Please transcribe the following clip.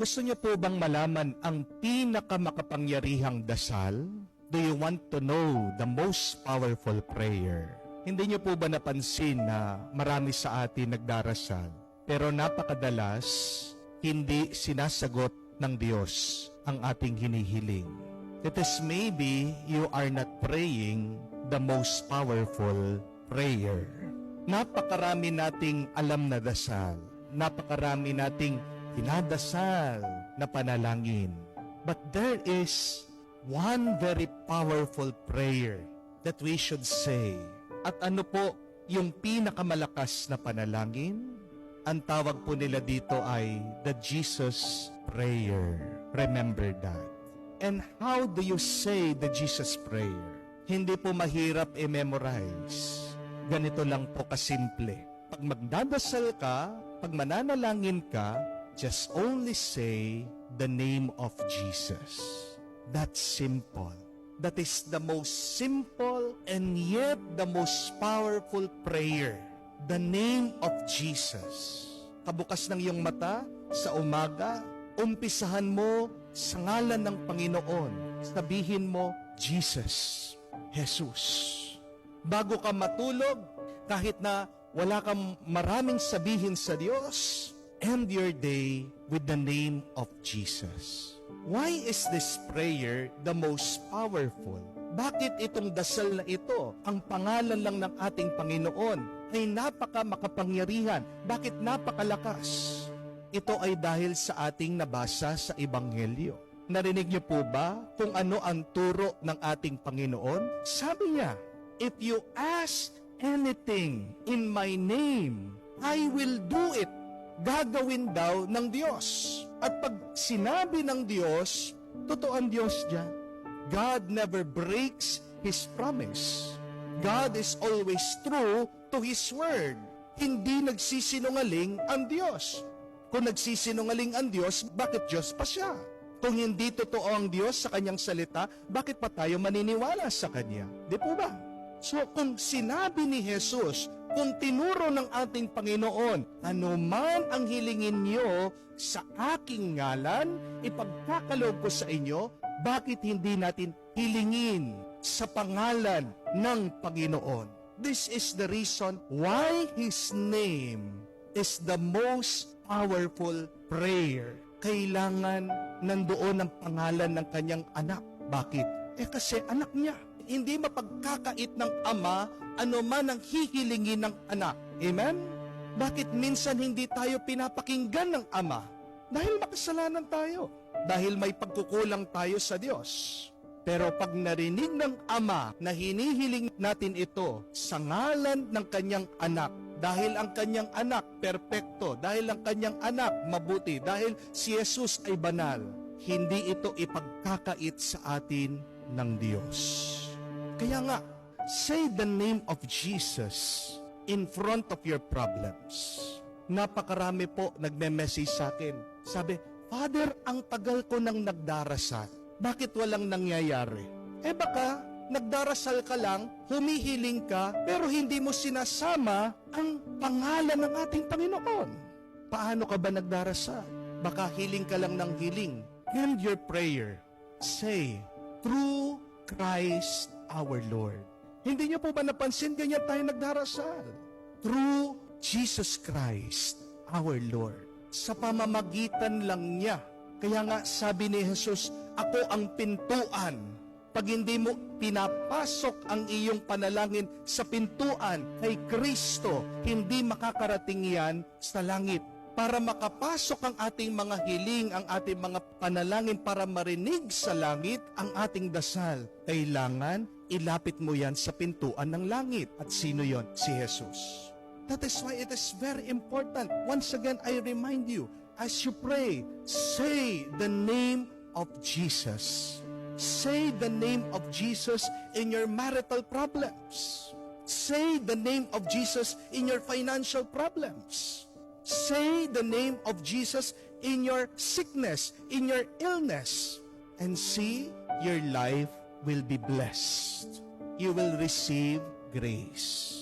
Gusto niyo po bang malaman ang pinakamakapangyarihang dasal? Do you want to know the most powerful prayer? Hindi niyo po ba napansin na marami sa atin nagdarasal, pero napakadalas hindi sinasagot ng Diyos ang ating hinihiling? It is maybe you are not praying the most powerful prayer. Napakarami nating alam na dasal. Napakarami nating dinadasal na panalangin. But there is one very powerful prayer that we should say. At ano po yung pinakamalakas na panalangin? Ang tawag po nila dito ay the Jesus Prayer. Remember that. And how do you say the Jesus Prayer? Hindi po mahirap i-memorize. Ganito lang po kasimple. Pag magdadasal ka, pag mananalangin ka, just only say the name of Jesus. That's simple. That is the most simple and yet the most powerful prayer. The name of Jesus. Kabukas ng iyong mata sa umaga, umpisahan mo sa ngalan ng Panginoon. Sabihin mo, Jesus, Jesus. Bago ka matulog, kahit na wala kang maraming sabihin sa Diyos, end your day with the name of Jesus. Why is this prayer the most powerful? Bakit itong dasal na ito, ang pangalan lang ng ating Panginoon, ay napaka-makapangyarihan? Bakit napakalakas? Ito ay dahil sa ating nabasa sa Ebanghelyo. Narinig niyo po ba kung ano ang turo ng ating Panginoon? Sabi niya, if you ask anything in my name, I will do it. Gagawin daw ng Diyos. At pag sinabi ng Diyos, totoo ang Diyos diyan. God never breaks His promise. God is always true to His word. Hindi nagsisinungaling ang Diyos. Kung nagsisinungaling ang Diyos, bakit Diyos pa siya? Kung hindi totoo ang Diyos sa Kanyang salita, bakit pa tayo maniniwala sa Kanya? Di po ba? So kung sinabi ni Jesus, kung tinuro ng ating Panginoon, anuman ang hilingin niyo sa aking ngalan, ipagkakaloob ko sa inyo, bakit hindi natin hilingin sa pangalan ng Panginoon? This is the reason why His name is the most powerful prayer. Kailangan nandoon ang pangalan ng kanyang anak. Bakit? Kasi anak niya. Hindi mapagkakait ng ama anuman ang hihilingin ng anak. Amen? Bakit minsan hindi tayo pinapakinggan ng ama? Dahil makasalanan tayo. Dahil may pagkukulang tayo sa Diyos. Pero pag narinig ng ama na hinihiling natin ito sa ngalan ng kanyang anak, dahil ang kanyang anak perpekto, dahil ang kanyang anak mabuti, dahil si Jesus ay banal, hindi ito ipagkakait sa atin ng Diyos. Kaya nga, say the name of Jesus in front of your problems. Napakarami po nagme-message sa akin. Sabi, Father, ang tagal ko nang nagdarasal. Bakit walang nangyayari? Baka nagdarasal ka lang, humihiling ka, pero hindi mo sinasama ang pangalan ng ating Panginoon. Paano ka ba nagdarasal? Baka hiling ka lang ng hiling. End your prayer. Say, through Christ our Lord. Hindi niyo po ba napansin ganyan tayo nagdarasal? Through Jesus Christ our Lord. Sa pamamagitan lang niya. Kaya nga sabi ni Jesus, ako ang pintuan. Pag hindi mo pinapasok ang iyong panalangin sa pintuan kay Kristo, hindi makakarating yan sa langit. Para makapasok ang ating mga hiling, ang ating mga panalangin, para marinig sa langit ang ating dasal, kailangan ilapit mo yan sa pintuan ng langit. At sino yon? Si Jesus. That is why it is very important. Once again, I remind you, as you pray, say the name of Jesus. Say the name of Jesus in your marital problems. Say the name of Jesus in your financial problems. Say the name of Jesus in your sickness, in your illness. And see, your life will be blessed. You will receive grace.